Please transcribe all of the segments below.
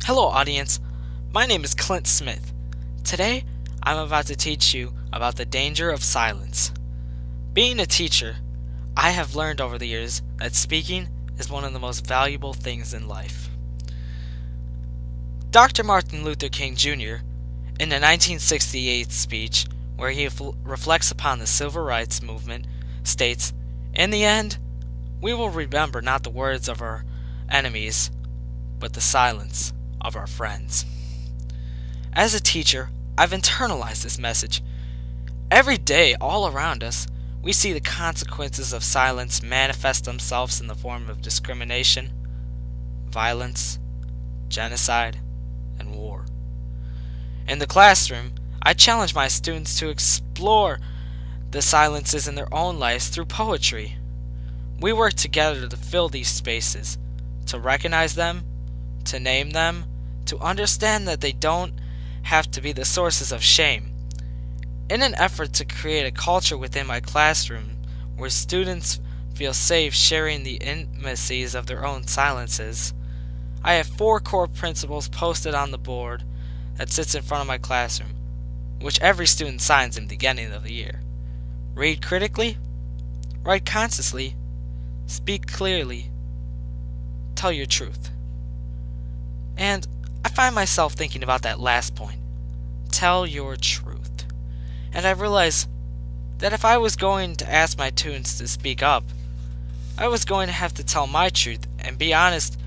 Hello, audience. My name is Clint Smith. Today, I'm about to teach you about the danger of silence. Being a teacher, I have learned over the years that speaking is one of the most valuable things in life. Dr. Martin Luther King Jr., in the 1968 speech where he reflects upon the civil rights movement, states, "In the end, we will remember not the words of our enemies, but the silence of our friends." As a teacher, I've internalized this message. Every day, all around us, we see the consequences of silence manifest themselves in the form of discrimination, violence, genocide, and war. In the classroom, I challenge my students to explore the silences in their own lives through poetry. We work together to fill these spaces, to recognize them, to name them, to understand that they don't have to be the sources of shame. In an effort to create a culture within my classroom where students feel safe sharing the intimacies of their own silences, I have 4 core principles posted on the board that sits in front of my classroom, which every student signs in the beginning of the year. Read critically, write consciously, speak clearly, tell your truth. And I find myself thinking about that last point. Tell your truth. And I realized that if I was going to ask my students to speak up, I was going to have to tell my truth and be honest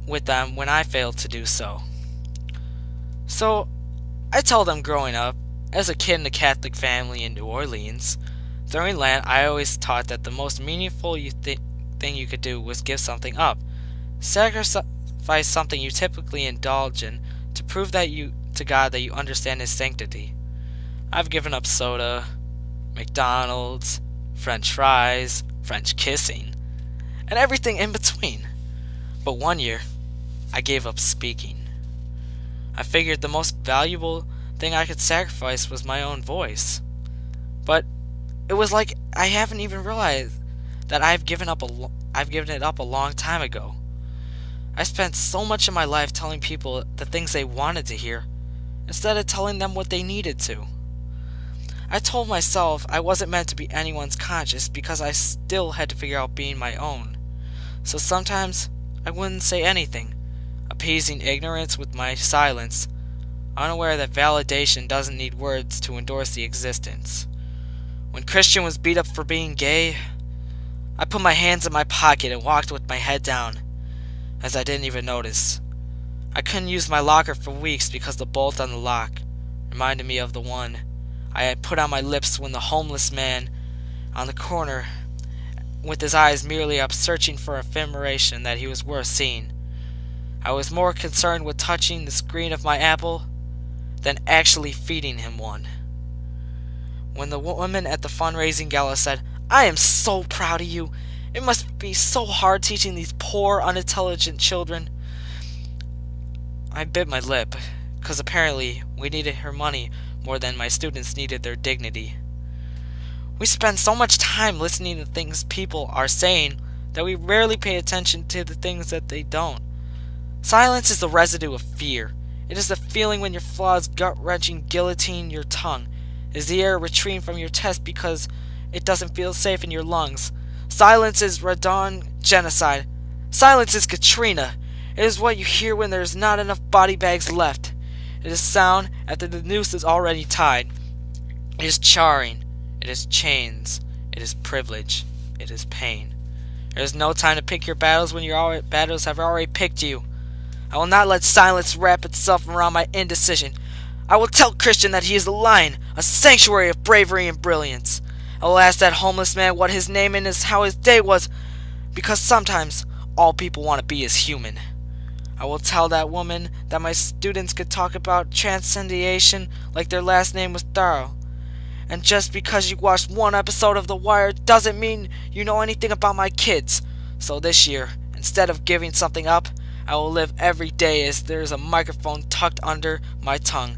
with them when I failed to do so. So, I tell them growing up, as a kid in a Catholic family in New Orleans, during Lent I always taught that the most meaningful thing you could do was give something up. Sacrifice something you typically indulge in to prove to God that you understand His sanctity. I've given up soda, McDonald's, French fries, French kissing, and everything in between. But one year, I gave up speaking. I figured the most valuable thing I could sacrifice was my own voice. But it was like I haven't even realized that I've given it up a long time ago. I spent so much of my life telling people the things they wanted to hear, instead of telling them what they needed to. I told myself I wasn't meant to be anyone's conscience because I still had to figure out being my own. So sometimes I wouldn't say anything, appeasing ignorance with my silence, unaware that validation doesn't need words to endorse the existence. When Christian was beat up for being gay, I put my hands in my pocket and walked with my head down, as I didn't even notice. I couldn't use my locker for weeks because the bolt on the lock reminded me of the one I had put on my lips when the homeless man on the corner, with his eyes merely up searching for affirmation that he was worth seeing. I was more concerned with touching the screen of my apple than actually feeding him one. When the woman at the fundraising gala said, "I am so proud of you. It must be so hard teaching these poor, unintelligent children," I bit my lip, because apparently we needed her money more than my students needed their dignity. We spend so much time listening to things people are saying that we rarely pay attention to the things that they don't. Silence is the residue of fear. It is the feeling when your flaws gut-wrenching guillotine your tongue. It is the air retreating from your chest because it doesn't feel safe in your lungs. Silence is Radon genocide. Silence is Katrina. It is what you hear when there is not enough body bags left. It is sound after the noose is already tied. It is charring. It is chains. It is privilege. It is pain. There is no time to pick your battles when your battles have already picked you. I will not let silence wrap itself around my indecision. I will tell Christian that he is a lion, a sanctuary of bravery and brilliance. I will ask that homeless man what his name and how his day was, because sometimes all people want to be is human. I will tell that woman that my students could talk about transcendentation like their last name was Thorough. And just because you watched one episode of The Wire doesn't mean you know anything about my kids. So this year, instead of giving something up, I will live every day as there is a microphone tucked under my tongue,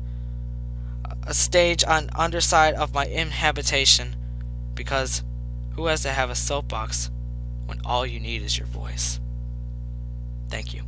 a stage on underside of my inhabitation, because who has to have a soapbox when all you need is your voice? Thank you.